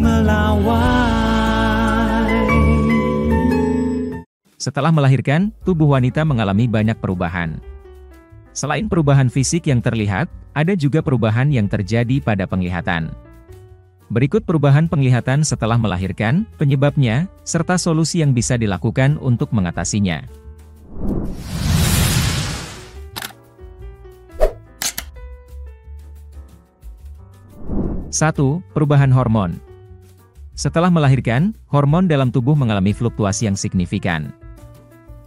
melawai. Setelah melahirkan, tubuh wanita mengalami banyak perubahan. Selain perubahan fisik yang terlihat, ada juga perubahan yang terjadi pada penglihatan. Berikut perubahan penglihatan setelah melahirkan, penyebabnya, serta solusi yang bisa dilakukan untuk mengatasinya. 1. Perubahan hormon. Setelah melahirkan, hormon dalam tubuh mengalami fluktuasi yang signifikan.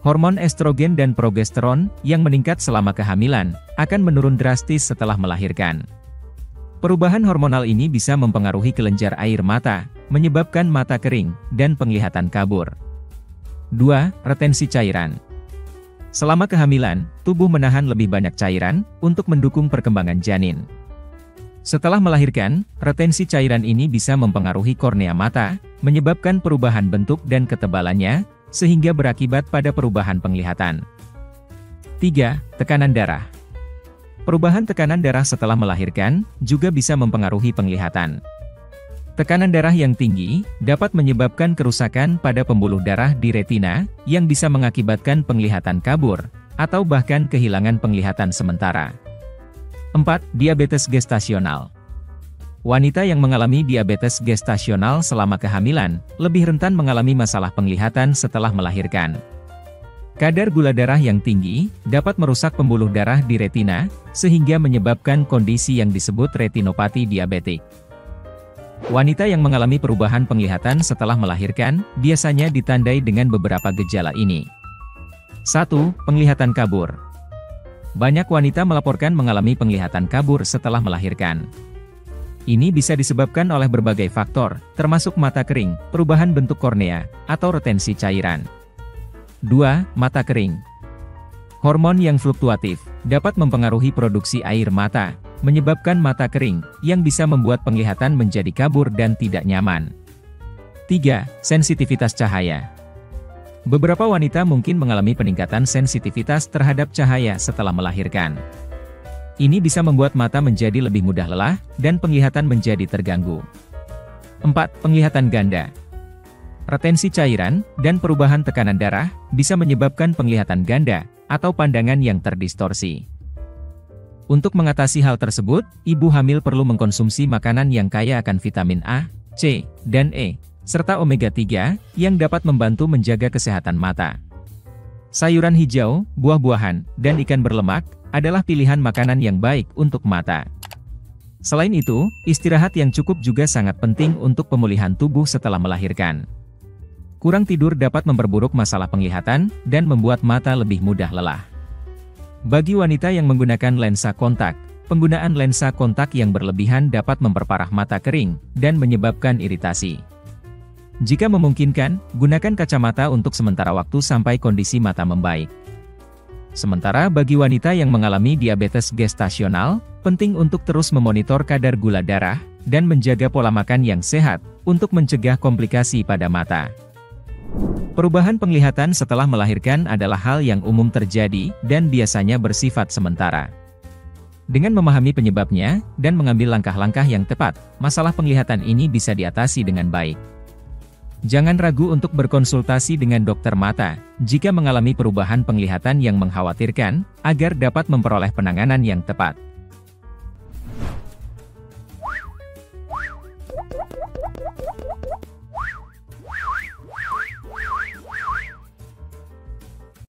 Hormon estrogen dan progesteron, yang meningkat selama kehamilan, akan menurun drastis setelah melahirkan. Perubahan hormonal ini bisa mempengaruhi kelenjar air mata, menyebabkan mata kering, dan penglihatan kabur. 2. Retensi cairan. Selama kehamilan, tubuh menahan lebih banyak cairan, untuk mendukung perkembangan janin. Setelah melahirkan, retensi cairan ini bisa mempengaruhi kornea mata, menyebabkan perubahan bentuk dan ketebalannya, sehingga berakibat pada perubahan penglihatan. 3. Tekanan darah. Perubahan tekanan darah setelah melahirkan, juga bisa mempengaruhi penglihatan. Tekanan darah yang tinggi, dapat menyebabkan kerusakan pada pembuluh darah di retina, yang bisa mengakibatkan penglihatan kabur, atau bahkan kehilangan penglihatan sementara. 4. Diabetes gestasional. Wanita yang mengalami diabetes gestasional selama kehamilan, lebih rentan mengalami masalah penglihatan setelah melahirkan. Kadar gula darah yang tinggi, dapat merusak pembuluh darah di retina, sehingga menyebabkan kondisi yang disebut retinopati diabetik. Wanita yang mengalami perubahan penglihatan setelah melahirkan, biasanya ditandai dengan beberapa gejala ini. 1. Penglihatan kabur. Banyak wanita melaporkan mengalami penglihatan kabur setelah melahirkan. Ini bisa disebabkan oleh berbagai faktor, termasuk mata kering, perubahan bentuk kornea, atau retensi cairan. 2. Mata kering. Hormon yang fluktuatif, dapat mempengaruhi produksi air mata, menyebabkan mata kering, yang bisa membuat penglihatan menjadi kabur dan tidak nyaman. 3. Sensitivitas cahaya. Beberapa wanita mungkin mengalami peningkatan sensitivitas terhadap cahaya setelah melahirkan. Ini bisa membuat mata menjadi lebih mudah lelah, dan penglihatan menjadi terganggu. 4. Penglihatan ganda. Retensi cairan, dan perubahan tekanan darah, bisa menyebabkan penglihatan ganda, atau pandangan yang terdistorsi. Untuk mengatasi hal tersebut, ibu hamil perlu mengkonsumsi makanan yang kaya akan vitamin A, C, dan E, serta omega-3, yang dapat membantu menjaga kesehatan mata. Sayuran hijau, buah-buahan, dan ikan berlemak, adalah pilihan makanan yang baik untuk mata. Selain itu, istirahat yang cukup juga sangat penting untuk pemulihan tubuh setelah melahirkan. Kurang tidur dapat memperburuk masalah penglihatan, dan membuat mata lebih mudah lelah. Bagi wanita yang menggunakan lensa kontak, penggunaan lensa kontak yang berlebihan dapat memperparah mata kering, dan menyebabkan iritasi. Jika memungkinkan, gunakan kacamata untuk sementara waktu sampai kondisi mata membaik. Sementara bagi wanita yang mengalami diabetes gestasional, penting untuk terus memonitor kadar gula darah, dan menjaga pola makan yang sehat, untuk mencegah komplikasi pada mata. Perubahan penglihatan setelah melahirkan adalah hal yang umum terjadi, dan biasanya bersifat sementara. Dengan memahami penyebabnya, dan mengambil langkah-langkah yang tepat, masalah penglihatan ini bisa diatasi dengan baik. Jangan ragu untuk berkonsultasi dengan dokter mata, jika mengalami perubahan penglihatan yang mengkhawatirkan, agar dapat memperoleh penanganan yang tepat.